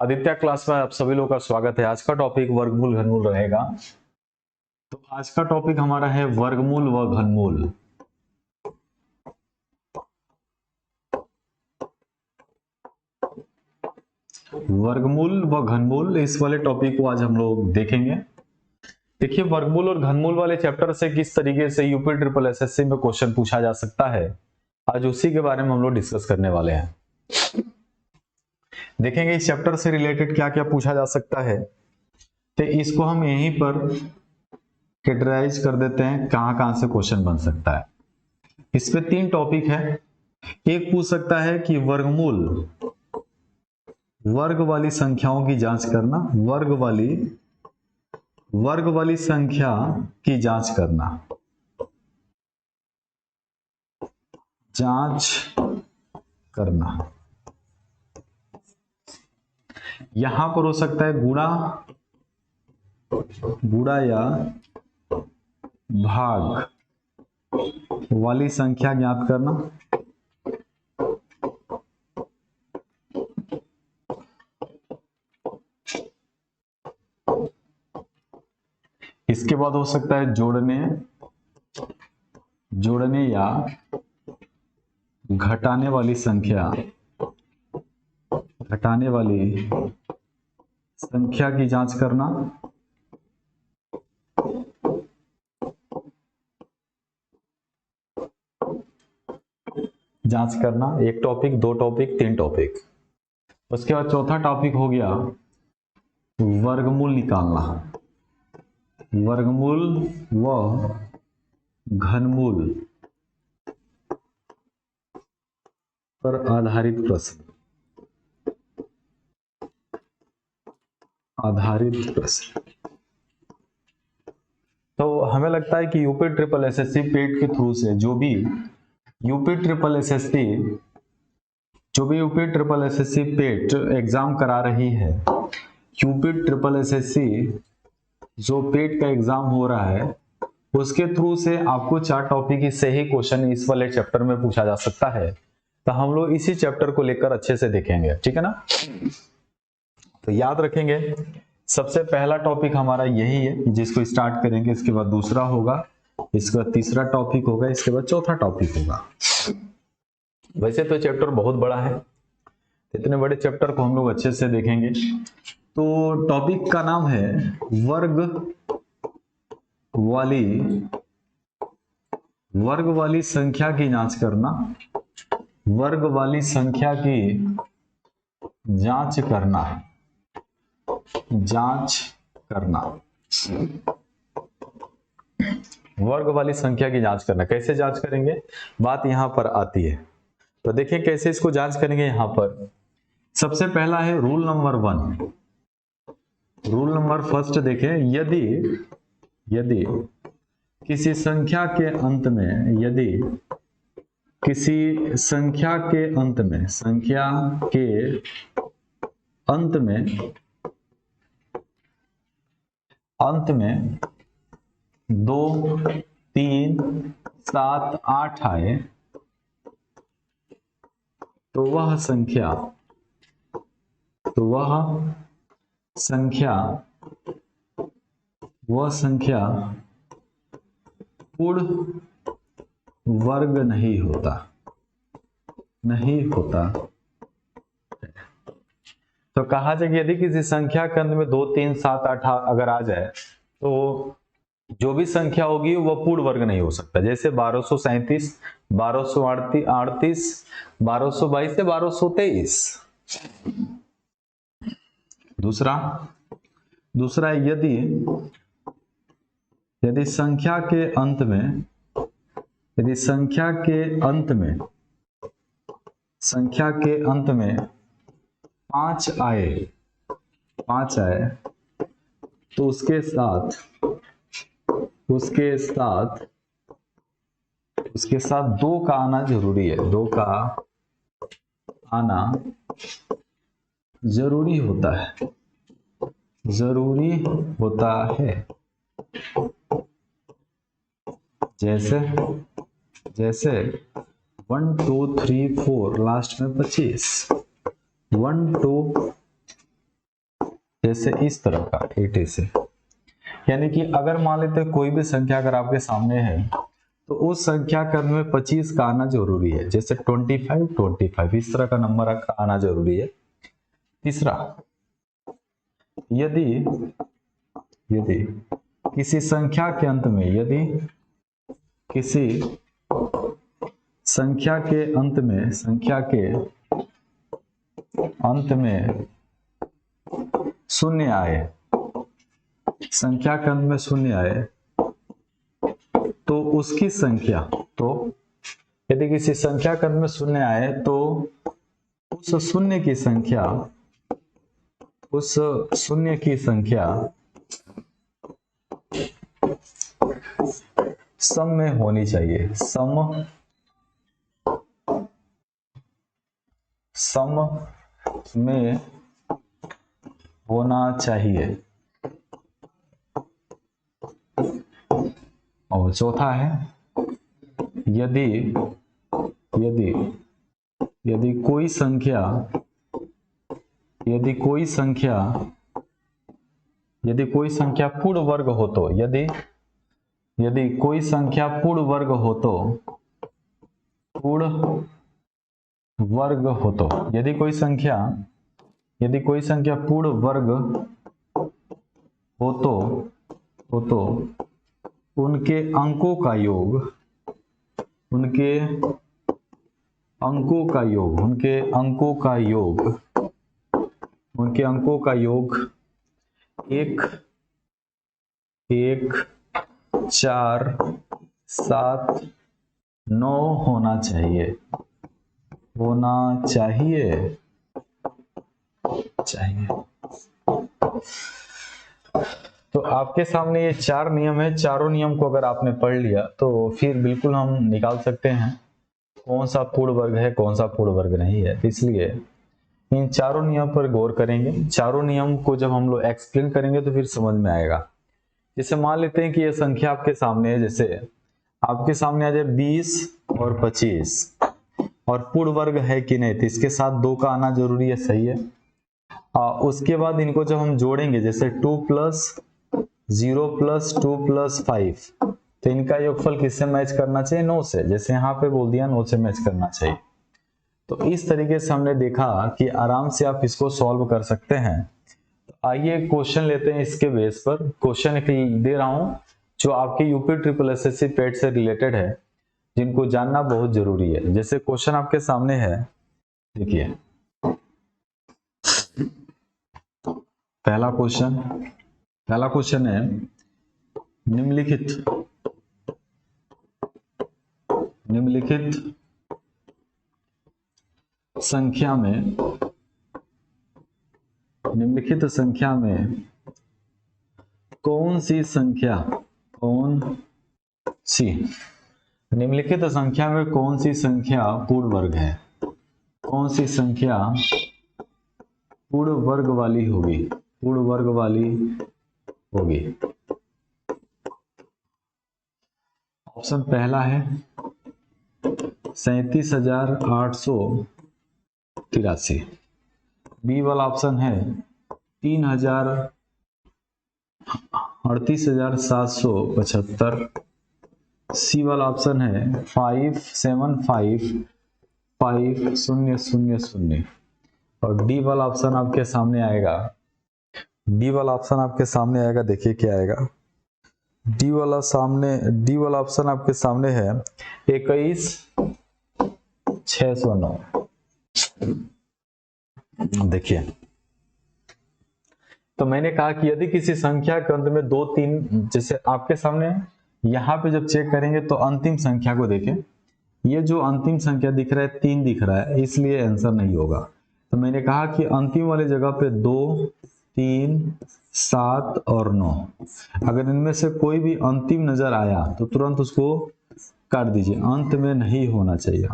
Aditya class में आप सभी लोगों का स्वागत है। आज का टॉपिक वर्गमूल घनमूल रहेगा। तो आज का टॉपिक हमारा है वर्गमूल व घनमूल। वर्गमूल व घनमूल, इस वाले टॉपिक को आज हम लोग देखेंगे। देखिए, वर्गमूल और घनमूल वाले चैप्टर से किस तरीके से यूपी ट्रिपल एसएससी में क्वेश्चन पूछा जा सकता है, आज उसी के बारे में हम लोग डिस्कस करने वाले हैं। देखेंगे इस चैप्टर से रिलेटेड क्या क्या पूछा जा सकता है। तो इसको हम यहीं पर कैटेगराइज कर देते हैं कहां कहां से क्वेश्चन बन सकता है। इस पे 3 टॉपिक है। एक पूछ सकता है कि वर्गमूल, वर्ग वाली संख्याओं की जांच करना, वर्ग वाली संख्या की जांच करना, यहां पर हो सकता है गुणा या भाग वाली संख्या ज्ञात करना। इसके बाद हो सकता है जोड़ने या घटाने वाली संख्या की जांच करना। एक टॉपिक, 2 टॉपिक, 3 टॉपिक। उसके बाद चौथा टॉपिक हो गया वर्गमूल निकालना, वर्गमूल व घनमूल पर आधारित प्रश्न। तो हमें लगता है कि यूपी ट्रिपल एसएससी पेट के थ्रू से जो भी यूपी ट्रिपल एसएससी पेट एग्जाम करा रही है, यूपी ट्रिपल एसएससी जो पेट का एग्जाम हो रहा है, उसके थ्रू से आपको 4 टॉपिक से ही क्वेश्चन इस वाले चैप्टर में पूछा जा सकता है। तो हम लोग इसी चैप्टर को लेकर अच्छे से देखेंगे, ठीक है ना। तो याद रखेंगे, सबसे पहला टॉपिक हमारा यही है जिसको स्टार्ट करेंगे। इसके बाद दूसरा होगा, इसके बाद तीसरा टॉपिक होगा, इसके बाद चौथा टॉपिक होगा। वैसे तो चैप्टर बहुत बड़ा है, इतने बड़े चैप्टर को हम लोग अच्छे से देखेंगे। तो टॉपिक का नाम है वर्ग वाली संख्या की जांच करना, वर्ग वाली संख्या की जांच करना। वर्ग वाली संख्या की जांच करना, कैसे जांच करेंगे, बात यहां पर आती है। तो देखिए कैसे इसको जांच करेंगे। यहां पर सबसे पहला है rule number 1। Rule number first देखें, यदि किसी संख्या के अंत में 2, 3, 7, 8 आए, तो वह संख्या पूर्ण वर्ग नहीं होता। तो कहा जाए कि यदि किसी संख्या के अंत में 2, 3, 7, 8 अगर आ जाए, तो जो भी संख्या होगी वह पूर्ण वर्ग नहीं हो सकता। जैसे 1237, 1238, 1222 से 1223। दूसरा यदि संख्या के अंत में 5 आए, तो उसके साथ 2 का आना जरूरी है। 2 का आना जरूरी होता है। जैसे 1, 2, 3, 4 लास्ट में 25, 1, 2, जैसे इस तरह का 80 से। यानी कि अगर मान लेते हैं कोई भी संख्या अगर आपके सामने है तो उस संख्या के अंत में 25 का आना जरूरी है। जैसे 25 इस तरह का नंबर का आना जरूरी है। तीसरा, यदि किसी संख्या के अंत में, यदि किसी संख्या के अंत में शून्य आए, संख्या के अंत में शून्य आए तो उसकी संख्या, तो यदि किसी संख्या के अंत में शून्य आए तो उस शून्य की संख्या सम में होनी चाहिए। सम में होना चाहिए। और चौथा है, यदि कोई संख्या पूर्ण वर्ग हो तो, यदि कोई संख्या पूर्ण वर्ग हो तो, यदि कोई संख्या पूर्ण वर्ग हो तो उनके अंकों का योग 1, 4, 7, 9 होना चाहिए। तो आपके सामने ये 4 नियम है। चारों नियम को अगर आपने पढ़ लिया तो फिर बिल्कुल हम निकाल सकते हैं कौन सा पूर्ण वर्ग है, कौन सा पूर्ण वर्ग नहीं है। इसलिए इन चारों नियम पर गौर करेंगे। चारों नियम को जब हम लोग एक्सप्लेन करेंगे तो फिर समझ में आएगा। जैसे मान लेते हैं कि ये संख्या आपके सामने है, जैसे आपके सामने आ जाए 20 और 25 और पूर्ण वर्ग है कि नहीं, तो इसके साथ 2 का आना जरूरी है, सही है। उसके बाद इनको जब हम जोड़ेंगे, जैसे 2 + 0 + 2 + 5, तो इनका योगफल किससे मैच करना चाहिए? 9 से। जैसे यहाँ पे बोल दिया 9 से मैच करना चाहिए। तो इस तरीके से हमने देखा कि आराम से आप इसको सॉल्व कर सकते हैं। आइए क्वेश्चन लेते हैं इसके बेस पर। क्वेश्चन एक दे रहा हूं जो आपके यूपी ट्रिपल एसएससी पेट से रिलेटेड है, जिनको जानना बहुत जरूरी है। जैसे क्वेश्चन आपके सामने है, देखिए पहला क्वेश्चन है, निम्नलिखित संख्या में कौन सी संख्या पूर्ण वर्ग है? कौन सी संख्या पूर्ण वर्ग वाली होगी? ऑप्शन पहला है 37,883। बी वाला ऑप्शन है 38,775। सी वाला ऑप्शन है 575,000 और डी वाला ऑप्शन आपके सामने आएगा। देखिए क्या आएगा। डी वाला ऑप्शन आपके सामने है 21,609। देखिए, तो मैंने कहा कि यदि किसी संख्या के अंत में 2, 3, जैसे आपके सामने यहाँ पे जब चेक करेंगे तो अंतिम संख्या को देखें, ये जो अंतिम संख्या दिख रहा है 3 दिख रहा है, इसलिए आंसर नहीं होगा। तो मैंने कहा कि अंतिम वाली जगह पे 2, 3, 7 और 9, अगर इनमें से कोई भी अंतिम नजर आया तो तुरंत उसको काट दीजिए। अंत में नहीं होना चाहिए।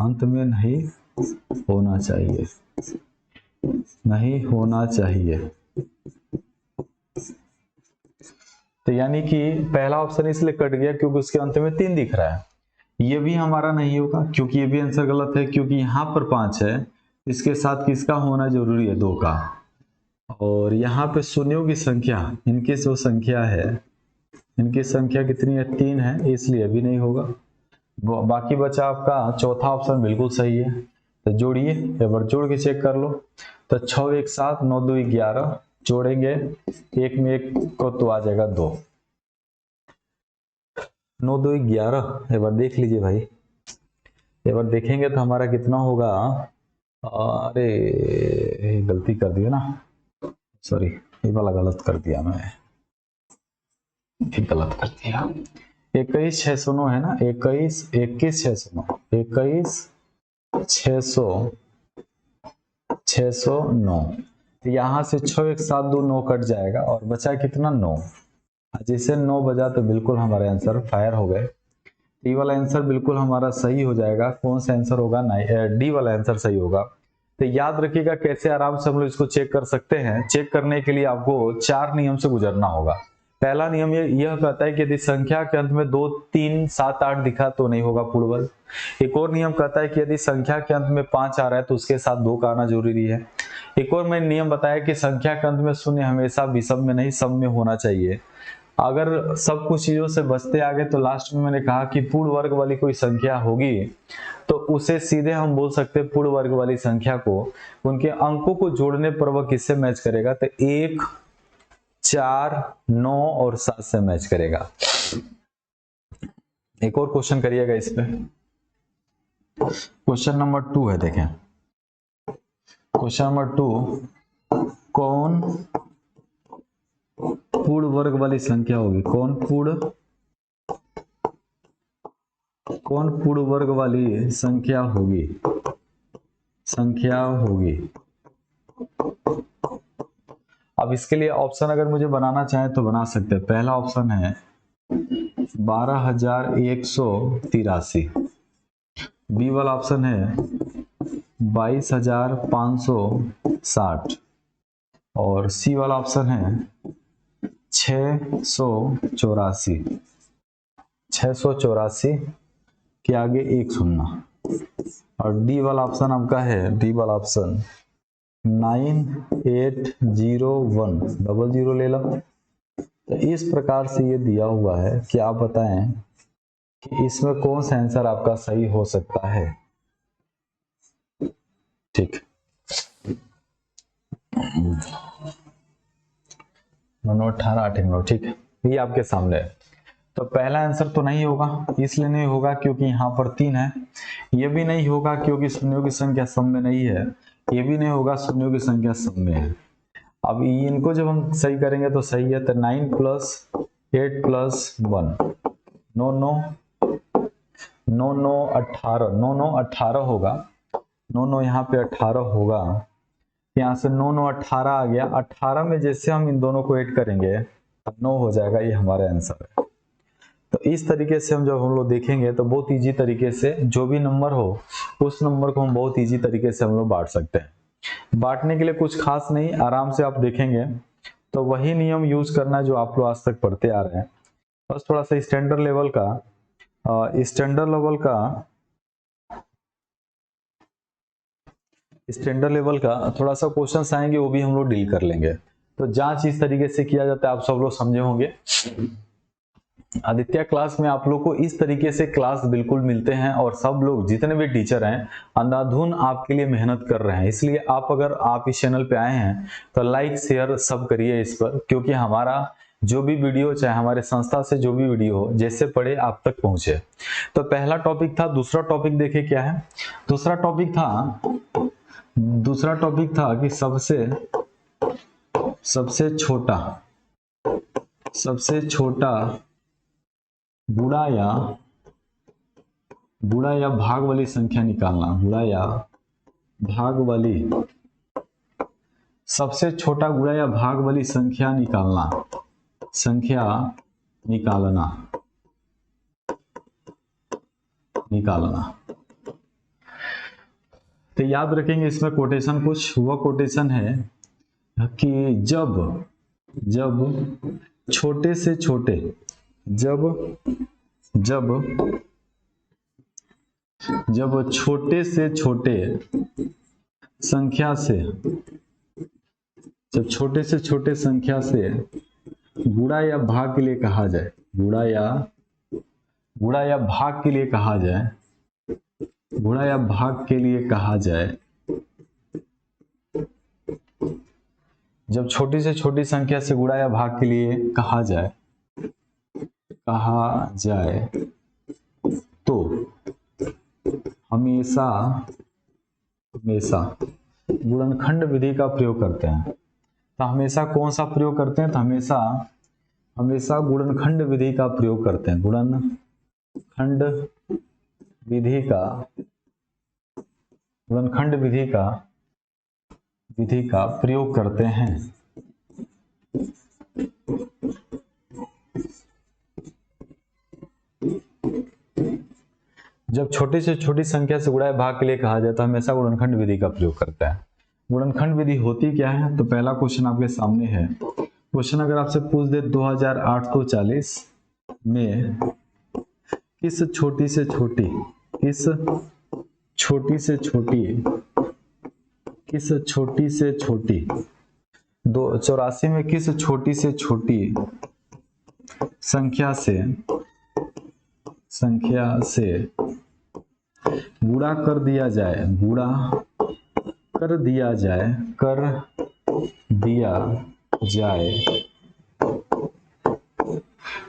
तो यानी कि पहला ऑप्शन इसलिए कट गया क्योंकि उसके अंत में 3 दिख रहा है। ये भी हमारा नहीं होगा क्योंकि ये भी आंसर गलत है, क्योंकि यहाँ पर 5 है, इसके साथ किसका होना जरूरी है? 2 का। और यहाँ पे शून्यों की संख्या, इनकी जो संख्या है, इनकी संख्या कितनी है, 3 है, इसलिए अभी नहीं होगा। बाकी बचा आपका चौथा ऑप्शन बिल्कुल सही है। तो जोड़िए, एक बार जोड़ के चेक कर लो। तो 6 1 7, 9 2 11, जोड़ेंगे एक में एक को तो आ जाएगा 2, 9 2 11। एक बार देख लीजिए भाई, एक बार देखेंगे तो हमारा कितना होगा। अरे गलती कर दिया ना, सॉरी, ये वाला गलत कर दिया मैं, गलत कर दिया। 21 609 है ना, 21 21 609, 21 609। तो यहाँ से 6 1 7 2 9 कट जाएगा और बचा कितना, 9। जैसे 9 बजा तो बिल्कुल हमारे आंसर फायर हो गए। डी वाला आंसर बिल्कुल हमारा सही हो जाएगा। कौन सा आंसर होगा, डी वाला आंसर सही होगा। तो याद रखिएगा कैसे आराम से हम लोग इसको चेक कर सकते हैं। चेक करने के लिए आपको 4 नियम से गुजरना होगा। पहला नियम यह कहता है कि यदि संख्या के अंत में 2 3 7 8 दिखा तो नहीं होगा पूर्ण वर्ग। एक और नियम कहता है कि यदि संख्या के अंत में 5 आ रहा है तो उसके साथ 2 का आना जरूरी है। एक और मैंने नियम बताया कि संख्या के अंत में शून्य हमेशा विषम में नहीं सम में होना चाहिए। अगर सब कुछ चीजों से बचते आ गए तो लास्ट में मैंने कहा कि पूर्ण वर्ग वाली कोई संख्या होगी तो उसे सीधे हम बोल सकते हैं पूर्ण वर्ग वाली संख्या को उनके अंकों को जोड़ने पर वह किससे मैच करेगा, तो 1 4 9 और 7 से मैच करेगा। एक और क्वेश्चन करिएगा इस पे, क्वेश्चन नंबर 2 है, देखें क्वेश्चन नंबर 2, कौन पूर्ण वर्ग वाली संख्या होगी, कौन पूर्ण वर्ग वाली संख्या होगी, अब इसके लिए ऑप्शन अगर मुझे बनाना चाहे तो बना सकते हैं। पहला ऑप्शन है 12,183, बी वाला ऑप्शन है 22,560 और सी वाला ऑप्शन है 684 के आगे 1 सुनना और डी वाला ऑप्शन आपका है, डी वाला ऑप्शन 9801 00 ले लो। तो इस प्रकार से ये दिया हुआ है कि आप बताएं कि इसमें कौन सा आंसर आपका सही हो सकता है। ठीक, 18 8 9, ठीक है, ये आपके सामने है। तो पहला आंसर तो नहीं होगा, इसलिए नहीं होगा क्योंकि यहाँ पर 3 है। ये भी नहीं होगा क्योंकि शून्यों की संख्या सम में नहीं है। ये भी नहीं होगा, शून्यों की संख्या सम में है। अब इनको जब हम सही करेंगे तो सही है। तो 9 + 8 + 1 9 9 9 9 18 9 9 18 होगा, 9 9 यहाँ पे 18 होगा। यहाँ से 9 9 18 आ गया। 18 में जैसे हम इन दोनों को ऐड करेंगे 9 हो जाएगा, ये हमारा आंसर है। तो इस तरीके से हम जब हम लोग देखेंगे तो बहुत इजी तरीके से जो भी नंबर हो उस नंबर को हम बहुत इजी तरीके से हम लोग बांट सकते हैं। बांटने के लिए कुछ खास नहीं, आराम से आप देखेंगे तो वही नियम यूज करना है जो आप लोग आज तक पढ़ते आ रहे हैं। बस थोड़ा सा स्टैंडर्ड लेवल का थोड़ा सा क्वेश्चंस आएंगे, वो भी हम लोग डील कर लेंगे। तो जांच इस तरीके से किया जाता है, आप सब लोग समझे होंगे। आदित्य क्लास में आप लोग को इस तरीके से क्लास बिल्कुल मिलते हैं और सब लोग जितने भी टीचर हैं अंधाधुन आपके लिए मेहनत कर रहे हैं। इसलिए अगर आप इस चैनल पे आए हैं तो लाइक शेयर सब करिए इस पर, क्योंकि हमारा जो भी वीडियो, चाहे हमारे संस्था से जो भी वीडियो हो, जैसे पढ़े आप तक पहुंचे। तो पहला टॉपिक था। दूसरा टॉपिक देखिए क्या है। दूसरा टॉपिक था कि सबसे छोटा गुणा या भाग वाली संख्या निकालना। गुणा या भाग वाली, सबसे छोटा गुणा या भाग वाली संख्या निकालना। तो याद रखेंगे इसमें कोटेशन, कुछ वह कोटेशन है कि जब छोटे से छोटे संख्या से जब छोटे से छोटे संख्या से गुणा या भाग के लिए कहा जाए, गुणा या भाग के लिए कहा जाए, गुणा या भाग के लिए कहा जाए, जब छोटी से छोटी संख्या से गुणा या भाग के लिए कहा जाए तो हमेशा गुणनखंड विधि का प्रयोग करते हैं। तो हमेशा कौन सा प्रयोग करते हैं? तो हमेशा गुणनखंड विधि का प्रयोग करते हैं। गुणनखंड विधि का प्रयोग करते हैं। जब छोटी से छोटी संख्या से गुणा या भाग के लिए कहा जाए तो हमेशा गुणनखंड विधि का प्रयोग करता है। गुणनखंड विधि होती क्या है? तो पहला क्वेश्चन आपके सामने है। क्वेश्चन अगर आपसे पूछ दे 2840 में किस छोटी से छोटी 84 में किस छोटी से छोटी संख्या से गुणा कर दिया जाए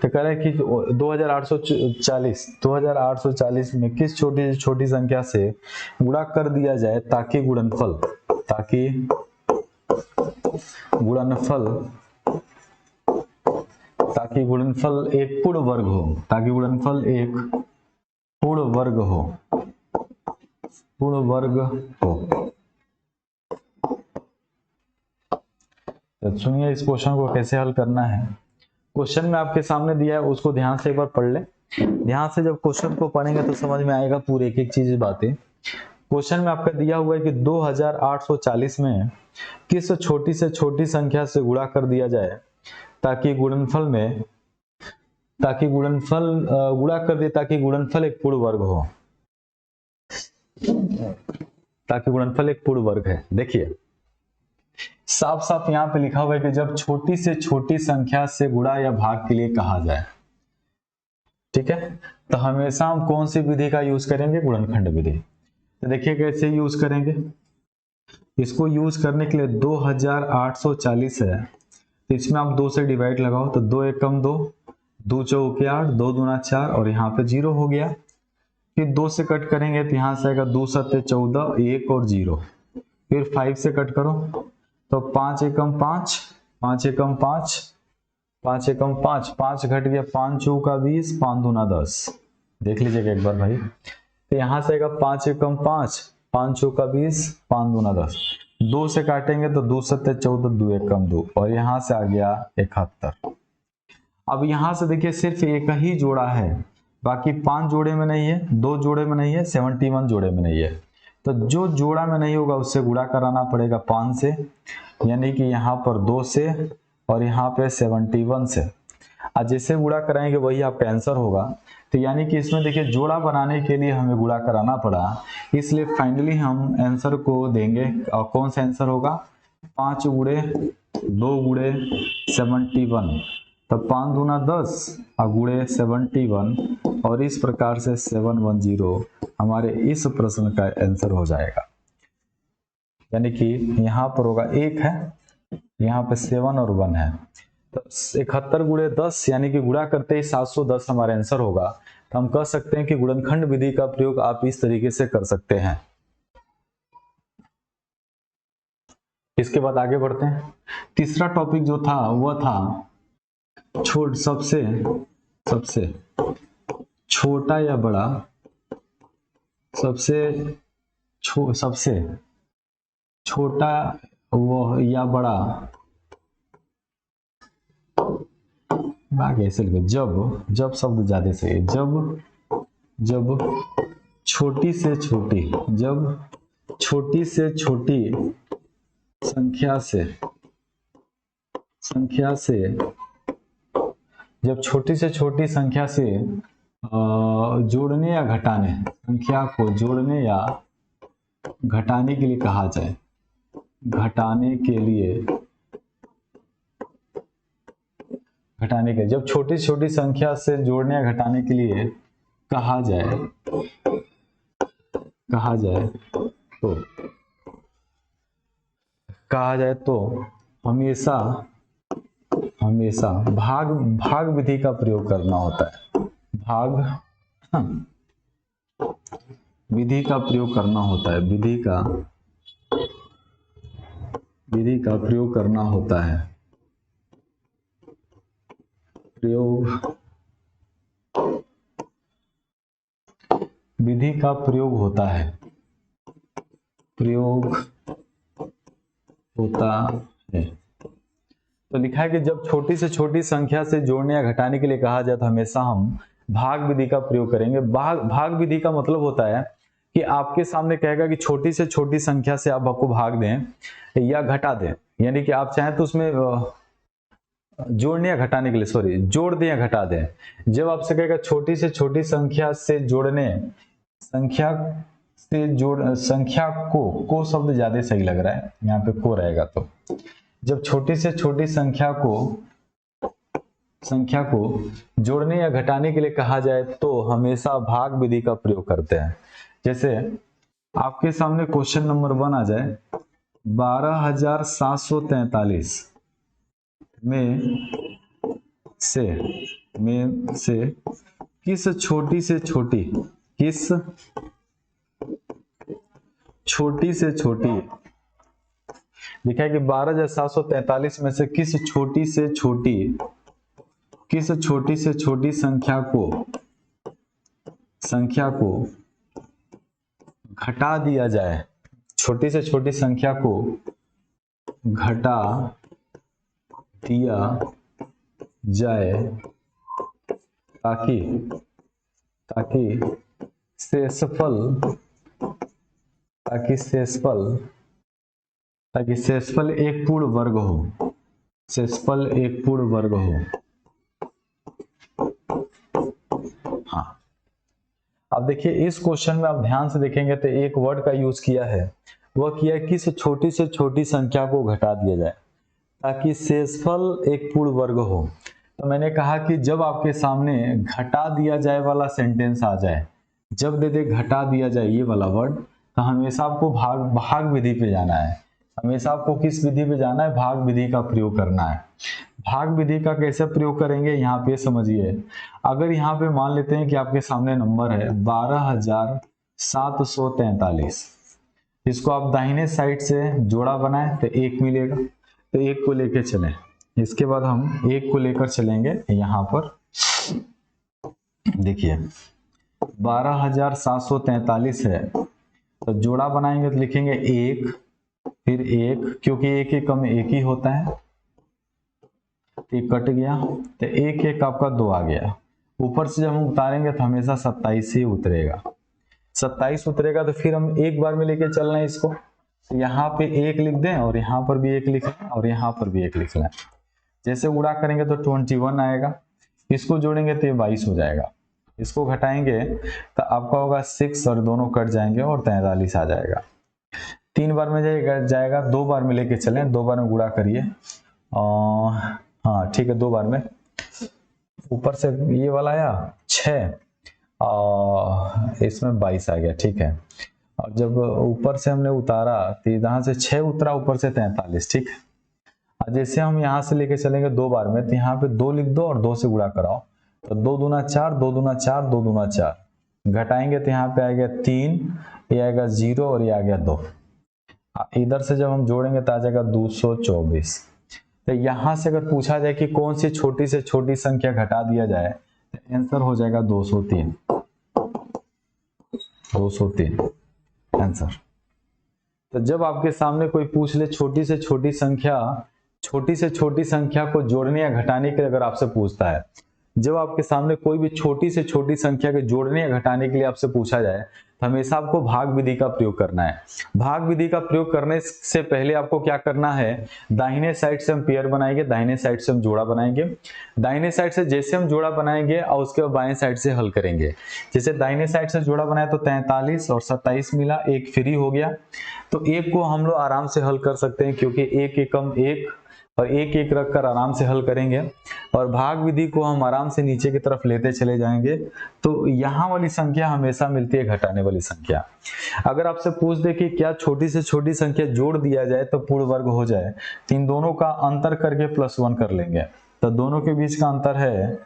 तो कह रहा है कि 2840 में किस छोटी से छोटी संख्या से गुणा कर दिया जाए ताकि गुणनफल एक पूर्ण वर्ग हो। तो सुनिए इस क्वेश्चन को कैसे हल करना है। क्वेश्चन में आपके सामने दिया है, उसको ध्यान से एक बार पढ़ ले। ध्यान से जब क्वेश्चन को पढ़ेंगे तो समझ में आएगा पूरे एक चीज बातें। क्वेश्चन में आपका दिया हुआ है कि 2840 में किस छोटी से छोटी संख्या से गुणा कर दिया जाए ताकि गुणनफल एक पूर्ण वर्ग हो, ताकि गुणनफल एक पूर्ण वर्ग है। देखिए साफ साफ यहाँ पे लिखा हुआ है कि जब छोटी से छोटी संख्या से गुणा या भाग के लिए कहा जाए, ठीक है, तो हमेशा हम कौन सी विधि का यूज करेंगे? गुणनखंड विधि। तो देखिए कैसे यूज करेंगे। इसको यूज करने के लिए 2840 है तो इसमें आप 2 से डिवाइड लगाओ तो 2 एकम 2, 2 चौके 8, 2 दूना 4 और यहाँ पे 0 हो गया। फिर 2 से कट करेंगे तो यहाँ से आएगा 2 सत्ते 14, 1 और 0। फिर 5 से कट करो तो 5 एकम 5, 5 एकम 5, 5 एकम 5, 5 घट गया, 5 चौका 20, 5 दूना 10। देख लीजिएगा एक बार भाई। तो यहाँ से आएगा 5 एकम 5, 5 चौका 20, 5 दूना 10। 2 से काटेंगे तो 2 सत्ते 14, 2 एकम 2 और यहाँ से आ गया 71। अब यहाँ से देखिए सिर्फ एक ही जोड़ा है, बाकी 5 जोड़े में नहीं है, 2 जोड़े में नहीं है, 71 जोड़े में नहीं है। तो जो जोड़ा में नहीं होगा उससे गुणा कराना पड़ेगा 5 से, यानी कि यहाँ पर 2 से और यहाँ पे 71 से। आज जैसे गुणा कराएंगे वही आपका आंसर होगा। तो यानी कि इसमें देखिए जोड़ा बनाने के लिए हमें गुणा कराना पड़ा, इसलिए फाइनली हम आंसर को देंगे। और कौन सा आंसर होगा? 5 गुणे 2 गुणे 71, तो 5 दूना 10 और गुणे 71 और इस प्रकार से 710 हमारे इस प्रश्न का आंसर हो जाएगा। यानी कि यहाँ पर होगा 1 है, यहाँ पे 7 और 1 है, तो 71 गुणे 10 यानी कि गुणा करते ही 710 हमारा आंसर होगा। तो हम कह सकते हैं कि गुणनखंड विधि का प्रयोग आप इस तरीके से कर सकते हैं। इसके बाद आगे बढ़ते हैं। तीसरा टॉपिक जो था वह था सबसे छोटा या बड़ा, सबसे छोटा वो या बड़ा ऐसे लिखे जब शब्द ज्यादा से जब छोटी से छोटी संख्या से जब छोटी से छोटी संख्या से जोड़ने या घटाने, संख्या को जोड़ने या घटाने के लिए कहा जाए, घटाने के लिए घटाने के, जब छोटी छोटी संख्या से जोड़ने या घटाने के लिए कहा जाए तो हमेशा भाग विधि का प्रयोग करना होता है। विधि का प्रयोग करना होता है। विधि का प्रयोग करना होता है। विधि का प्रयोग होता है। तो लिखा है कि जब छोटी से छोटी संख्या से जोड़ने या घटाने के लिए कहा जाए तो हमेशा हम भाग विधि का प्रयोग करेंगे। भाग विधि का मतलब होता है कि आपके सामने कहेगा कि छोटी से छोटी संख्या से आप को भाग दें या घटा दें, यानी कि आप चाहें तो उसमें जोड़ने या घटाने के लिए जोड़ दें या घटा दें। जब आपसे कहेगा छोटी से छोटी संख्या से जोड़ने, संख्या को शब्द ज्यादा सही लग रहा है, यहाँ पे को रहेगा। तो जब छोटी से छोटी संख्या को जोड़ने या घटाने के लिए कहा जाए तो हमेशा भाग विधि का प्रयोग करते हैं। जैसे आपके सामने क्वेश्चन नंबर 1 आ जाए, 12,743 में से किस छोटी से छोटी लिखा है कि 12,743 में से किस छोटी से छोटी संख्या को घटा दिया जाए। छोटी से छोटी संख्या को घटा दिया जाए ताकि शेषफल एक पूर्ण वर्ग हो। हाँ, अब देखिए इस क्वेश्चन में आप ध्यान से देखेंगे तो एक वर्ड का यूज किया है, वह किया है किस छोटी से छोटी संख्या को घटा दिया जाए ताकि शेषफल एक पूर्ण वर्ग हो। तो मैंने कहा कि जब आपके सामने घटा दिया जाए वाला सेंटेंस आ जाए, जब दे दे घटा दिया जाए ये वाला वर्ड, तो हमेशा आपको भाग विधि पे जाना है। हमेशा आपको किस विधि पे जाना है? भाग विधि का प्रयोग करना है। भाग विधि का कैसे प्रयोग करेंगे यहाँ पे समझिए। अगर यहाँ पे मान लेते हैं कि आपके सामने नंबर है 12,743, इसको आप दाहिने साइड से जोड़ा बनाए तो 1 मिलेगा, तो 1 को लेकर चलें। इसके बाद हम 1 को लेकर चलेंगे यहाँ पर। देखिए 12,743 है, तो जोड़ा बनाएंगे तो लिखेंगे 1 फिर 1, क्योंकि 1 1 में 1 ही होता है, 1 कट गया तो 1 1 आपका 2 आ गया। ऊपर से जब हम उतारेंगे तो हमेशा 27 ही उतरेगा। 27 उतरेगा तो फिर हम एक बार में लेके चलना है इसको। तो यहाँ पे 1 लिख दें और यहाँ पर भी 1 लिख लें और यहाँ पर भी 1 लिख लें। जैसे गुणा करेंगे तो 21 आएगा, इसको जोड़ेंगे तो ये 22 हो जाएगा। इसको घटाएंगे तो आपका होगा 6 और दोनों कट जाएंगे और 43 आ जाएगा। 3 बार में जाएगा, 2 बार में लेके चलें, 2 बार में गुणा करिए। हाँ ठीक है, 2 बार में। ऊपर से ये वाला आया 6 और इसमें 22 आ गया, ठीक है। और जब ऊपर से हमने उतारा तो यहाँ से 6 उतरा, ऊपर से 43, ठीक है। जैसे हम यहाँ से लेके चलेंगे 2 बार में, तो यहाँ पे 2 लिख दो और 2 से गुणा कराओ, तो 2 दूना 4, 2 दूना 4, 2 दूना 4। घटाएंगे तो यहाँ पे आ गया 3, ये आएगा 0 और ये आ गया 2। इधर से जब हम जोड़ेंगे तो आ जाएगा 224। तो यहाँ से अगर पूछा जाए कि कौन सी छोटी से छोटी संख्या घटा दिया जाए तो आंसर हो जाएगा 203। 203 आंसर। तो जब आपके सामने कोई पूछ ले छोटी से छोटी संख्या को जोड़ने या घटाने के लिए अगर आपसे पूछता है, जब आपके सामने कोई भी छोटी से छोटी संख्या के जोड़ने या घटाने के लिए आपसे पूछा जाए तो हमेशा आपको भाग विधि का प्रयोग करना है। भाग विधि का प्रयोग करने से पहले आपको क्या करना है? दाहिने साइड से हम पेयर बनाएंगे, दाहिने साइड से हम जोड़ा बनाएंगे। दाहिने साइड से जैसे हम जोड़ा बनाएंगे और उसके बाद बाएं साइड से हल करेंगे। जैसे दाहिने साइड से जोड़ा बनाया तो 43 और 27 मिला, 1 फ्री हो गया। तो 1 को हम लोग आराम से हल कर सकते हैं, क्योंकि 1 एकम 1 और एक एक रख कर आराम से हल करेंगे और भाग विधि को हम आराम से नीचे की तरफ लेते चले जाएंगे। तो यहाँ वाली संख्या हमेशा मिलती है घटाने वाली संख्या। अगर आपसे पूछ दे कि क्या छोटी से छोटी संख्या जोड़ दिया जाए तो पूर्ण वर्ग हो जाए, तो इन दोनों का अंतर करके +1 कर लेंगे। तो दोनों के बीच का अंतर है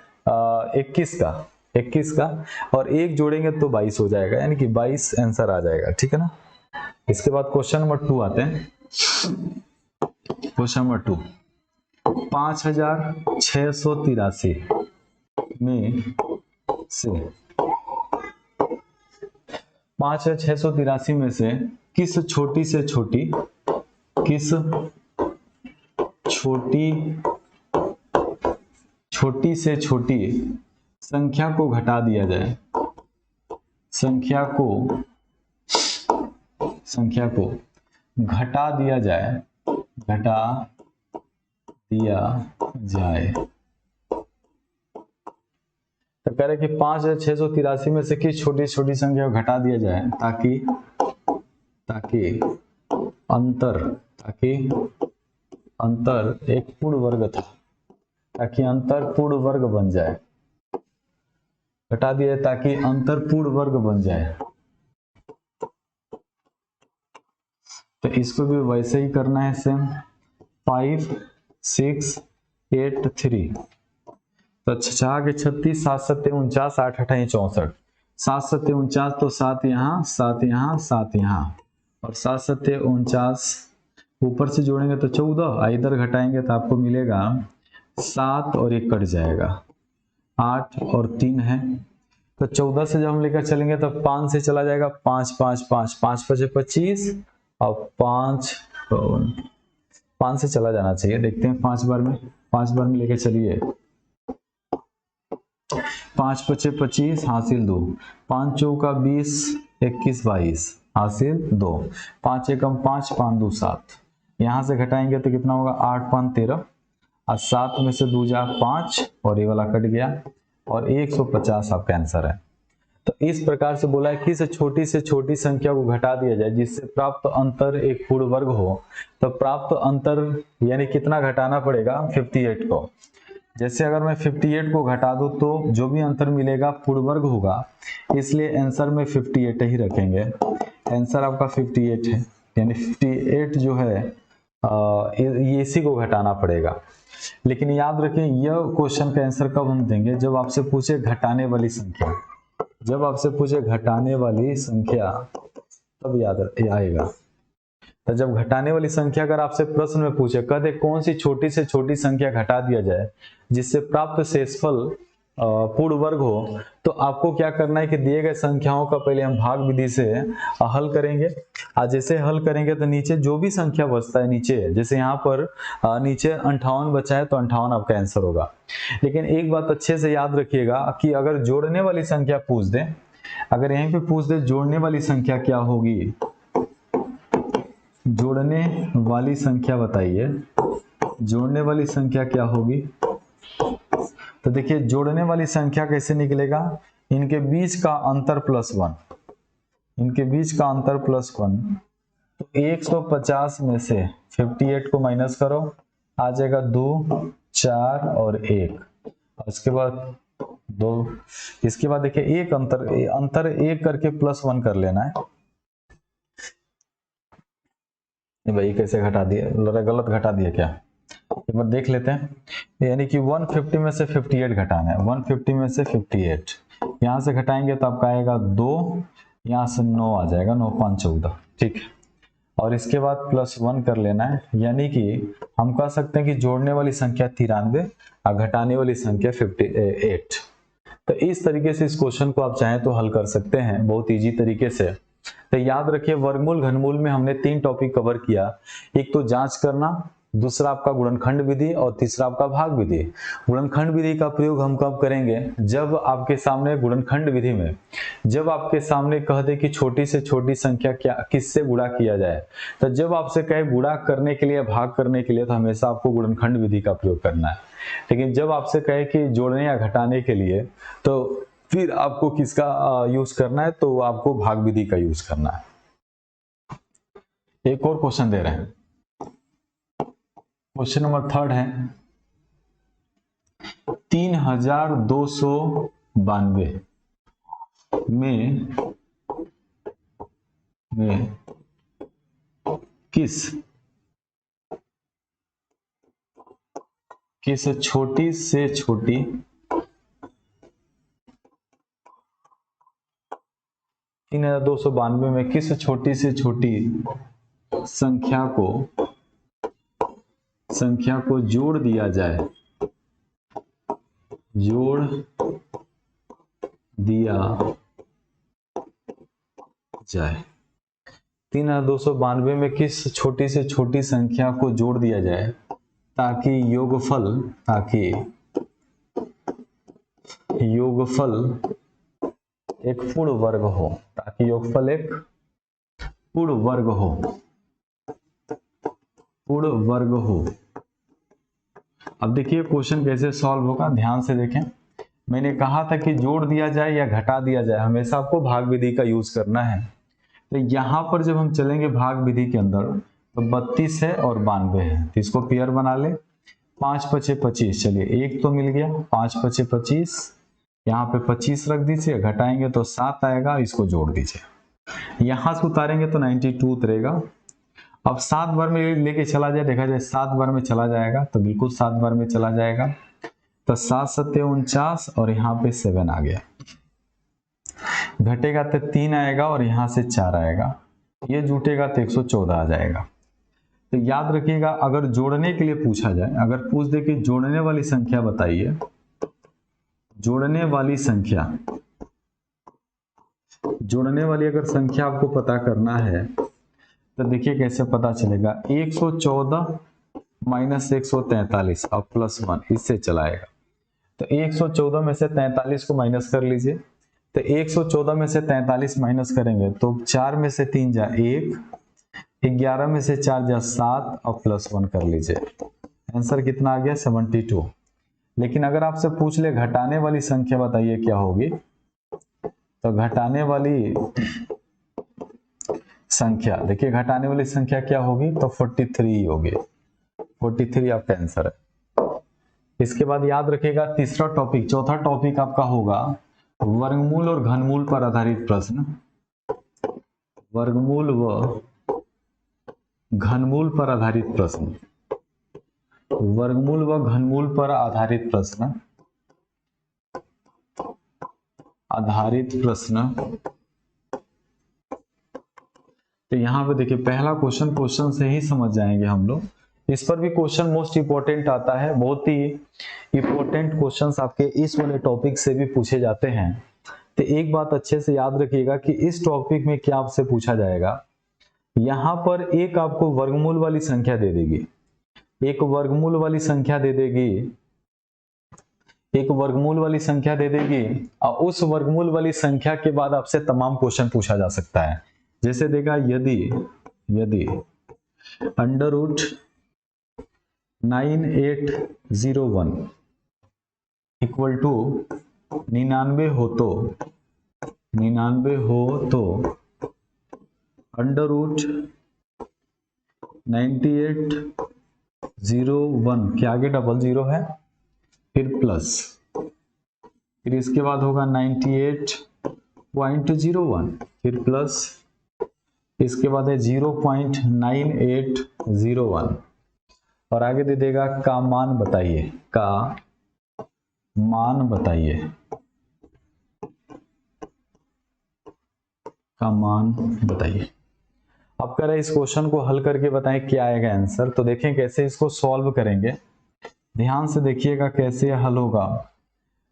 21 का और एक जोड़ेंगे तो 22 हो जाएगा, यानी कि 22 आंसर आ जाएगा। ठीक है ना। इसके बाद क्वेश्चन नंबर 2 आते हैं। क्वेश्चन नंबर 2, 5683 में से 5683 में से किस छोटी से छोटी संख्या को घटा दिया जाए, संख्या को घटा दिया जाए तो कह रहे कि 5683 में से किस छोटी छोटी संख्या को घटा दिया जाए ताकि अंतर एक पूर्ण वर्ग था, ताकि अंतर पूर्ण वर्ग बन जाए, घटा दिया ताकि अंतर पूर्ण वर्ग बन जाए। तो इसको भी वैसे ही करना है सेम, 5 6 8 3। तो 6 के 36, 7 7 49, 8 8 64, 7 7 49 तो 7 यहाँ 7 यहाँ 7 यहाँ और 7 7 49 ऊपर से जोड़ेंगे तो 14, इधर घटाएंगे तो आपको मिलेगा 7 और 1 कट जाएगा, 8 और 3 है। तो 14 से जब हम लेकर चलेंगे तो 5 से चला जाएगा, 5 5 5 5 5 25 और 5 से चला जाना चाहिए। देखते हैं 5 बार में लेकर चलिए। 5 5 25 हासिल 2, 5 चौका 20 21 22 हासिल 2, 5 एकम 5 5 2 7। यहाँ से घटाएंगे तो कितना होगा, 8 5 13 और 7 में से 2 जा 5 और ये वाला कट गया और 150 आपका आंसर है। तो इस प्रकार से बोला है कि से छोटी संख्या को घटा दिया जाए जिससे प्राप्त अंतर एक पूर्ण वर्ग हो। तो प्राप्त अंतर यानी कितना घटाना पड़ेगा, 58 को। जैसे अगर मैं 58 को घटा दूं तो जो भी अंतर मिलेगा पूर्ण वर्ग होगा, इसलिए आंसर में 58 ही रखेंगे। आंसर आपका 58 है, यानी 58 जो है ये इसी को घटाना पड़ेगा। लेकिन याद रखें यह क्वेश्चन का आंसर कब हम देंगे, जब आपसे पूछे घटाने वाली संख्या, जब आपसे पूछे घटाने वाली संख्या तब याद आएगा। तो जब घटाने वाली संख्या अगर आपसे प्रश्न में पूछे कहते कौन सी छोटी से छोटी संख्या घटा दिया जाए जिससे प्राप्त शेषफल पूर्ण वर्ग हो, तो आपको क्या करना है कि दिए गए संख्याओं का पहले हम भाग विधि से हल करेंगे। जैसे हल करेंगे तो नीचे जो भी संख्या बचता है नीचे, जैसे यहाँ पर नीचे 58 बचा है तो 58 आपका आंसर होगा। लेकिन एक बात अच्छे से याद रखिएगा कि अगर जोड़ने वाली संख्या पूछ दे, अगर यहीं पे पूछ दे जोड़ने वाली संख्या क्या होगी, जोड़ने वाली संख्या बताइए, जोड़ने वाली संख्या क्या होगी। तो देखिए जोड़ने वाली संख्या कैसे निकलेगा, इनके बीच का अंतर +1, इनके बीच का अंतर +1। तो 150 में से 58 को माइनस करो, आ जाएगा 2 4 और 1, और इसके बाद 2। इसके बाद देखिए एक अंतर 1 करके +1 कर लेना है। भाई कैसे घटा दिया, गलत घटा दिया क्या, एक बार देख लेते हैं। यानी कि 150 में से 58 घटाना है, 150 में से 58 यहाँ से घटाएंगे तो आपका आएगा 2, यहाँ से 9 आ जाएगा, 9 5 14, ठीक है। और इसके बाद +1 कर लेना है, यानी कि हम कह सकते हैं कि जोड़ने वाली संख्या 93 और घटाने वाली संख्या 58। तो इस तरीके से इस क्वेश्चन को आप चाहें तो हल कर सकते हैं बहुत इजी तरीके से। तो याद रखिए वर्गमूल घनमूल में हमने 3 टॉपिक कवर किया, एक तो जांच करना, दूसरा आपका गुणनखंड विधि और तीसरा आपका भाग विधि। गुणनखंड विधि का प्रयोग हम कब करेंगे, जब आपके सामने गुणनखंड विधि में जब आपके सामने कह दे कि छोटी से छोटी संख्या क्या किससे गुणा किया जाए, तो जब आपसे कहे गुणा करने के लिए भाग करने के लिए तो हमेशा आपको गुणनखंड विधि का प्रयोग करना है। लेकिन जब आपसे कहे कि जोड़ने या घटाने के लिए तो फिर आपको किसका यूज करना है, तो आपको भाग विधि का यूज करना है। एक और क्वेश्चन दे रहे हैं, क्वेश्चन नंबर 3 है 3292 में किस छोटी से छोटी में किस छोटी से छोटी संख्या को जोड़ दिया जाए 3292 में किस छोटी से छोटी संख्या को जोड़ दिया जाए ताकि योगफल एक पूर्ण वर्ग हो। अब देखिए क्वेश्चन कैसे सॉल्व होगा, ध्यान से देखें। मैंने कहा था कि जोड़ दिया जाए या घटा दिया जाए, हमेशा आपको भाग विधि का यूज करना है। तो यहां पर जब हम चलेंगे भाग विधि के अंदर तो 32 है और 92 है, तो इसको पेयर बना ले। 5 पचे 25, चलिए एक तो मिल गया, 5 पचे 25, यहाँ पे 25 रख दीजिए, घटाएंगे तो 7 आएगा, इसको जोड़ दीजिए। यहां से उतारेंगे तो 92 उतरेगा। अब 7 बार में लेके चला जाए, देखा जाए 7 बार में चला जाएगा, तो बिल्कुल 7 बार में चला जाएगा, तो 7 सत्ते 49 और यहाँ पे 7 आ गया। घटेगा तो 3 आएगा और यहाँ से 4 आएगा, ये जुटेगा तो 114 आ जाएगा। तो याद रखिएगा, अगर जोड़ने के लिए पूछा जाए, अगर पूछ दे कि जोड़ने वाली संख्या बताइए, जोड़ने वाली अगर संख्या आपको पता करना है तो देखिए कैसे पता चलेगा। 114 माइनस 143 और +1 इससे चलाएगा। तो 114 में से 43 को माइनस कर लीजिए, तो 114 में से 43 माइनस करेंगे तो 4 में से 3 जा 1, 11 में से 4 जा 7 और +1 कर लीजिए। आंसर कितना आ गया? 72। लेकिन अगर आपसे पूछ ले घटाने वाली संख्या बताइए क्या होगी, तो घटाने वाली संख्या, देखिए घटाने वाली संख्या क्या होगी, तो 43 होगी। 43 आपका आंसर है। इसके बाद याद रखिएगा चौथा टॉपिक आपका होगा वर्गमूल और घनमूल पर आधारित प्रश्न। वर्गमूल व घनमूल पर आधारित प्रश्न। वर्गमूल व घनमूल पर आधारित प्रश्न। तो यहाँ पे देखिए पहला क्वेश्चन से ही समझ जाएंगे हम लोग। इस पर भी क्वेश्चन मोस्ट इंपॉर्टेंट आता है, बहुत ही इंपॉर्टेंट क्वेश्चंस आपके इस वाले टॉपिक से भी पूछे जाते हैं। तो एक बात अच्छे से याद रखिएगा कि इस टॉपिक में क्या आपसे पूछा जाएगा। यहाँ पर एक आपको वर्गमूल वाली संख्या दे देगी, एक वर्गमूल वाली संख्या दे देगी और उस वर्गमूल वाली संख्या के बाद आपसे तमाम क्वेश्चन पूछा जा सकता है। जैसे देगा यदि √9801 इक्वल टू 99 हो तो √9801 के आगे 00 है, फिर प्लस, फिर इसके बाद होगा 98.01, फिर प्लस, इसके बाद है 0.9801 और आगे दे देगा का मान बताइए। अब कह रहे इस क्वेश्चन को हल करके बताएं क्या आएगा आंसर। तो देखें कैसे इसको सॉल्व करेंगे, ध्यान से देखिएगा कैसे हल होगा।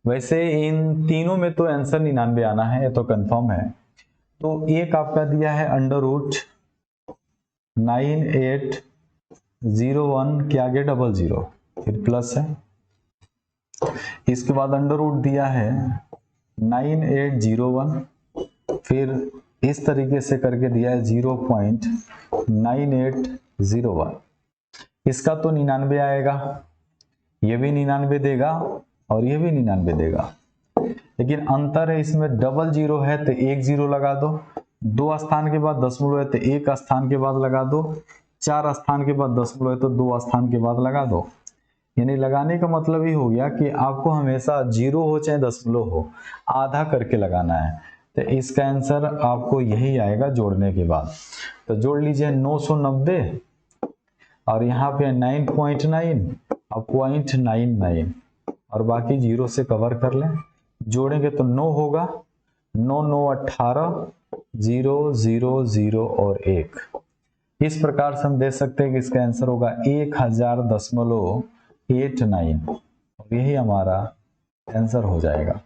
वैसे इन तीनों में तो आंसर 99 आना है, ये तो कंफर्म है। तो एक आपका दिया है √9801 के आगे 00, फिर प्लस है, इसके बाद अंडर रूट दिया है 9801, फिर इस तरीके से करके दिया है 0.9801। इसका तो 99 आएगा, ये भी 99 देगा और ये भी 99 देगा, लेकिन अंतर है इसमें 00 है तो 1 0 लगा दो, 2 स्थान के बाद दशमलव है तो 1 स्थान के बाद लगा दो, 4 स्थान के बाद दशमलव है तो 2 स्थान के बाद लगा दो। यानी लगाने का मतलब ही हो गया कि आपको हमेशा 0 हो चाहे दशमलव हो, आधा करके लगाना है। तो इसका आंसर आपको यही आएगा जोड़ने के बाद। तो जोड़ लीजिए 990 और यहाँ पे 9.9 और 0.99 और बाकी 0 से कवर कर लें। जोड़ेंगे तो 9 होगा, 9 9 18, 0 0 0 और 1। इस प्रकार से हम देख सकते हैं कि इसका आंसर होगा 1000.89 और यही हमारा आंसर हो जाएगा।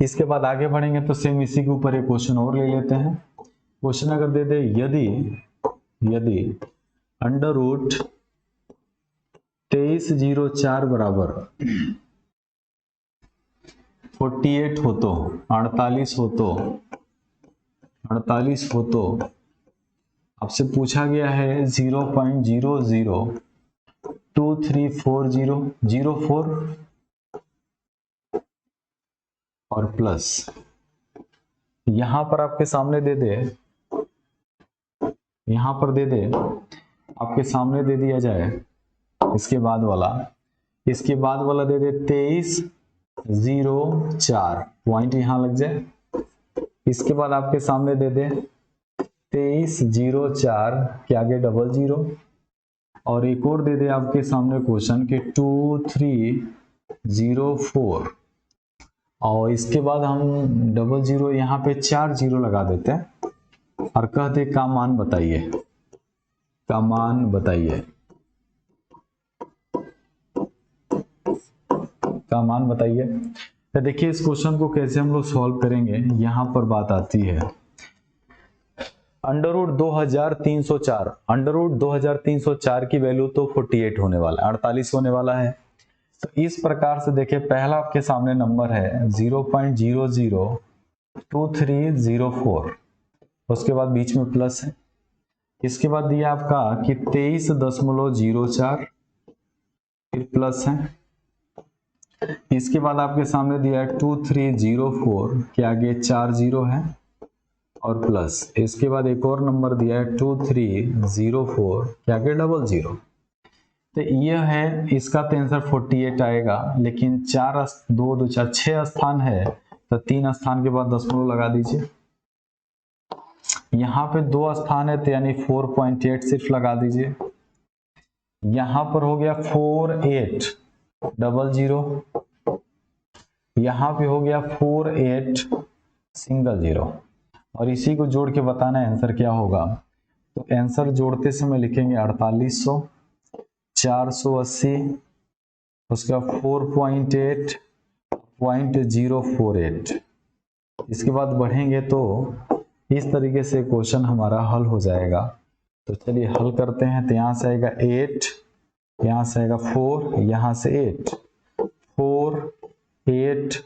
इसके बाद आगे बढ़ेंगे तो सेम इसी के ऊपर एक क्वेश्चन और ले लेते हैं। क्वेश्चन अगर दे दे यदि अंडर रूट 2304 बराबर 48 हो तो 48 हो तो आपसे पूछा गया है 0.00234004 और प्लस यहां पर आपके सामने दे दे, यहां पर दे दे आपके सामने दे दिया जाए इसके बाद वाला दे दे 2304 पॉइंट यहां लग जाए। इसके बाद आपके सामने दे दे 2304 के आगे 00 और एक और दे दे आपके सामने क्वेश्चन के 2304 और इसके बाद हम 00 यहाँ पे 4 0 लगा देते हैं और कहते का मान बताइए। तो देखिए इस क्वेश्चन को कैसे हम लोग सॉल्व करेंगे। यहां पर बात आती है अंडर रूट 2304 की वैल्यू तो 48 होने वाला है, 48 होने वाला है। तो इस प्रकार से देखिए पहला आपके सामने नंबर है 0.002304, उसके बाद बीच में प्लस है। इसके बाद दिया आपका कि 23.04 फिर प्लस है। इसके बाद आपके सामने दिया है 2304 के आगे 4 0 है और प्लस। इसके बाद एक और नंबर दिया है 2304 के आगे 00। तो यह है इसका तो आंसर 48 आएगा, लेकिन 4 2 2 4 6 स्थान है तो 3 स्थान के बाद दशमलव लगा दीजिए। यहाँ पे 2 स्थान है तो यानी 4.8 सिर्फ लगा दीजिए। यहाँ पर हो गया 4800, यहाँ पे हो गया 4800 और इसी को जोड़ के बताना है आंसर क्या होगा। तो आंसर जोड़ते समय लिखेंगे 4800, 480, उसका 4.8.048। इसके बाद बढ़ेंगे तो इस तरीके से क्वेश्चन हमारा हल हो जाएगा। तो चलिए हल करते हैं। तो यहाँ से आएगा 8, यहाँ से आएगा 4, यहाँ से 8, 4 8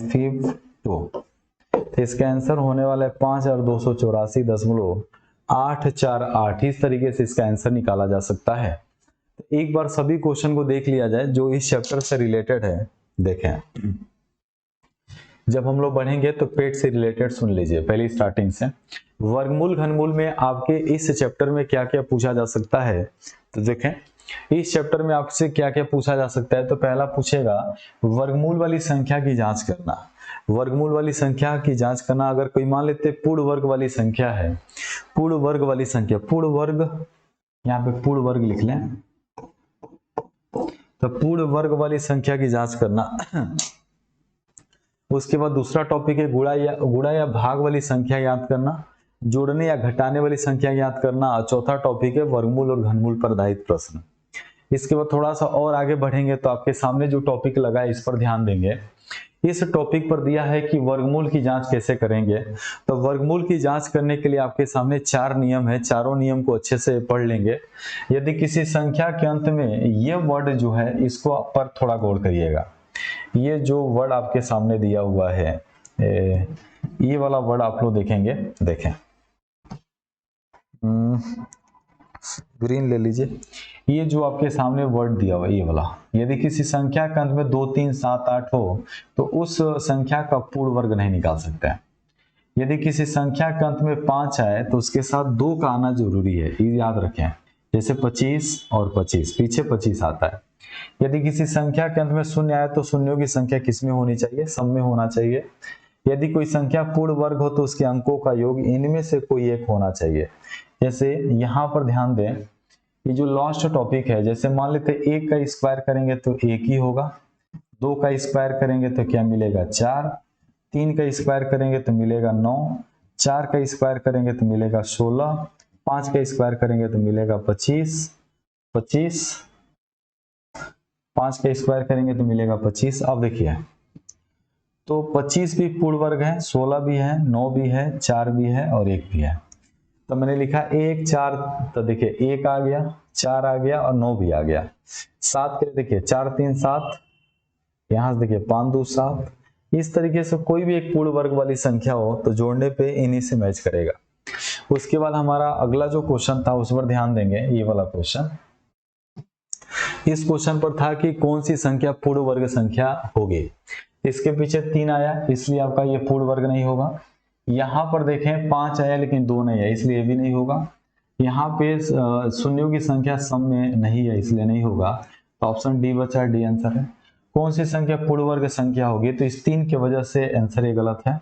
5 2। तो इसका आंसर होने वाला है 5284.848। इस तरीके से इसका आंसर निकाला जा सकता है। तो एक बार सभी क्वेश्चन को देख लिया जाए जो इस चैप्टर से रिलेटेड है। देखें जब हम लोग बढ़ेंगे तो पेट से रिलेटेड सुन लीजिए पहली स्टार्टिंग से। वर्गमूल घनमूल में आपके इस चैप्टर में क्या क्या पूछा जा सकता है। तो देखें इस चैप्टर में आपसे क्या क्या पूछा जा सकता है। तो पहला पूछेगा वर्गमूल वाली संख्या की जांच करना। वर्गमूल वाली संख्या की जांच करना, अगर कोई मान लेते पूर्ण वर्ग वाली संख्या है, पूर्ण वर्ग वाली संख्या, पूर्ण वर्ग, यहाँ पे पूर्ण वर्ग लिख लें। तो पूर्ण वर्ग वाली संख्या की जांच करना। उसके बाद दूसरा टॉपिक है गुणा या भाग वाली संख्या याद करना, जोड़ने या घटाने वाली संख्या याद करना। और चौथा टॉपिक है वर्गमूल और घनमूल पर आधारित प्रश्न। इसके बाद थोड़ा सा और आगे बढ़ेंगे तो आपके सामने जो टॉपिक लगा है इस पर ध्यान देंगे। इस टॉपिक पर दिया है कि वर्गमूल की जांच कैसे करेंगे। तो वर्गमूल की जांच करने के लिए आपके सामने 4 नियम है, चारों नियम को अच्छे से पढ़ लेंगे। यदि किसी संख्या के अंत में ये वर्ड जो है इसको पर थोड़ा गौर करिएगा। ये जो वर्ड आपके सामने दिया हुआ है, ये वाला वर्ड आप लोग देखेंगे, देखें ग्रीन ले लीजिए। ये जो आपके सामने वर्ड दिया हुआ है ये वाला, यदि किसी संख्या के अंत में 2 3 7 8 हो तो उस संख्या का पूर्ण वर्ग नहीं निकाल सकते हैं। यदि किसी संख्या के अंत में 5 आए तो उसके साथ 2 का आना जरूरी है, ये याद रखें। जैसे 25 और 25, पीछे 25 आता है। यदि किसी संख्या के अंत में 0 आए तो शून्यों की संख्या किस में होनी चाहिए? सम में होना चाहिए। यदि कोई संख्या पूर्ण वर्ग हो तो उसके अंकों का योग इनमें से कोई एक होना चाहिए। जैसे यहाँ पर ध्यान दें, ये जो लास्ट टॉपिक है, जैसे मान लेते 1 का स्क्वायर करेंगे तो 1 ही होगा, 2 का स्क्वायर करेंगे तो क्या मिलेगा? 4, 3 का स्क्वायर करेंगे तो मिलेगा 9, 4 का स्क्वायर करेंगे तो मिलेगा 16, 5 का स्क्वायर करेंगे तो मिलेगा 25, 5 का स्क्वायर करेंगे तो मिलेगा 25। अब देखिए, तो 25 भी पूर्ण वर्ग है, 16 भी है, 9 भी है, 4 भी है और 1 भी है। तो मैंने लिखा 1 4, तो देखिए 1 आ गया, 4 आ गया और 9 भी आ गया। 7 के देखिए 4 3 7, यहां से देखिए 5 2 7। इस तरीके से कोई भी एक पूर्ण वर्ग वाली संख्या हो तो जोड़ने पे इन्हीं से मैच करेगा। उसके बाद हमारा अगला जो क्वेश्चन था उस पर ध्यान देंगे। ये वाला क्वेश्चन, इस क्वेश्चन पर था कि कौन सी संख्या पूर्ण वर्ग संख्या होगी। इसके पीछे 3 आया, इसलिए आपका ये पूर्ण वर्ग नहीं होगा। यहाँ पर देखें 5 आया लेकिन 2 नहीं है, इसलिए भी नहीं होगा। यहाँ पे शून्यों की संख्या सम में नहीं है, इसलिए नहीं होगा। तो ऑप्शन डी बचा, डी आंसर है। कौन सी संख्या पूर्ण वर्ग संख्या होगी? तो इस 3 की वजह से आंसर ये गलत है।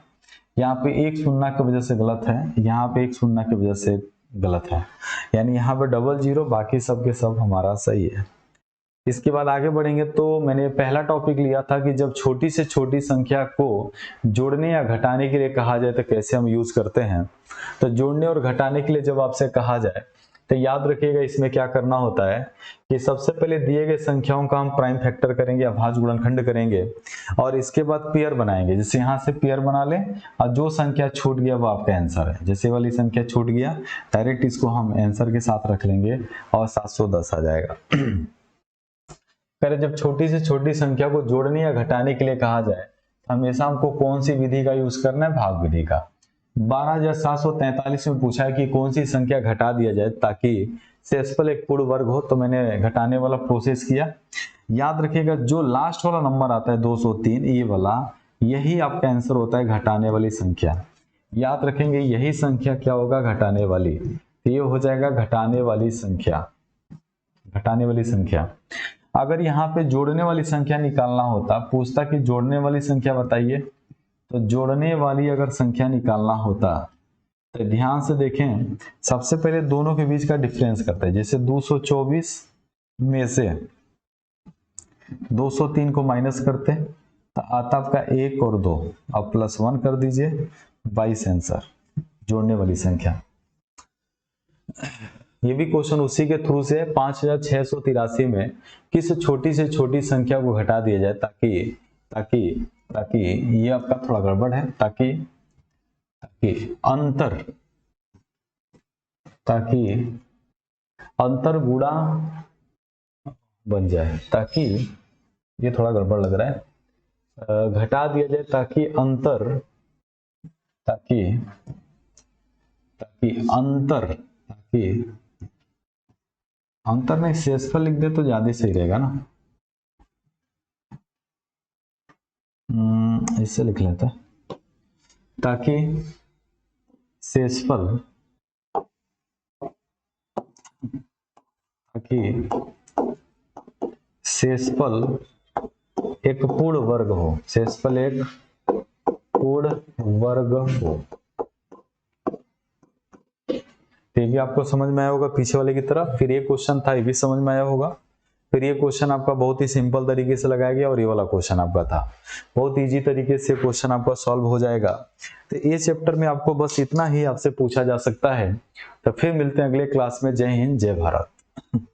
यहाँ पे 1 शून्य की वजह से गलत है, यहाँ पे 1 शून्य की वजह से गलत है, यानी यहाँ पे 00, बाकी सब के सब हमारा सही है। इसके बाद आगे बढ़ेंगे तो मैंने पहला टॉपिक लिया था कि जब छोटी से छोटी संख्या को जोड़ने या घटाने के लिए कहा जाए तो कैसे हम यूज करते हैं। तो जोड़ने और घटाने के लिए जब आपसे कहा जाए तो याद रखिएगा इसमें क्या करना होता है कि सबसे पहले दिए गए संख्याओं का हम प्राइम फैक्टर करेंगे या भाज्य गुणनखंड करेंगे और इसके बाद पेयर बनाएंगे। जैसे यहाँ से पेयर बना लें और जो संख्या छूट गया वो आपका आंसर है। जैसे वाली संख्या छूट गया, डायरेक्ट इसको हम आंसर के साथ रख लेंगे और 710 आ जाएगा। पहले जब छोटी से छोटी संख्या को जोड़ने या घटाने के लिए कहा जाए हमेशा हमको कौन सी विधि का यूज करना है? भाग विधि का। 12743 में पूछा है कि कौन सी संख्या घटा दिया जाए ताकि शेषफल एक पूर्ण वर्ग हो, तो मैंने घटाने वाला प्रोसेस किया। याद रखिएगा जो लास्ट वाला नंबर आता है 203, ये वाला, यही आपका आंसर होता है घटाने वाली संख्या। याद रखेंगे यही संख्या क्या होगा? घटाने वाली। तो ये हो जाएगा घटाने वाली संख्या, घटाने वाली संख्या। अगर यहाँ पे जोड़ने वाली संख्या निकालना होता, पूछता कि जोड़ने वाली संख्या बताइए, तो जोड़ने वाली अगर संख्या निकालना होता तो ध्यान से देखें, सबसे पहले दोनों के बीच का डिफरेंस करते हैं। जैसे 224 में से 203 को माइनस करते तो आता आपका 1 और 2, अब +1 कर दीजिए, 22 आंसर जोड़ने वाली संख्या। ये भी क्वेश्चन उसी के थ्रू से 5683 में किस छोटी से छोटी संख्या को घटा दिया जाए ताकि ताकि ताकि ये आपका थोड़ा गड़बड़ है, ताकि अंतर गुणा बन जाए, ताकि ये थोड़ा गड़बड़ लग रहा है, घटा दिया जाए ताकि अंतर नहीं, शेषफल लिख दे तो ज्यादा सही रहेगा ना। इससे लिख लेता ताकि शेषफल एक पूर्ण वर्ग हो, शेषफल एक पूर्ण वर्ग हो। ये भी आपको समझ में आया होगा पीछे वाले की तरह। फिर ये क्वेश्चन था, ये भी समझ में आया होगा। फिर ये क्वेश्चन आपका बहुत ही सिंपल तरीके से लगाया गया और ये वाला क्वेश्चन आपका था बहुत इजी तरीके से क्वेश्चन आपका सॉल्व हो जाएगा। तो ये चैप्टर में आपको बस इतना ही आपसे पूछा जा सकता है। तो फिर मिलते हैं अगले क्लास में। जय हिंद, जय भारत।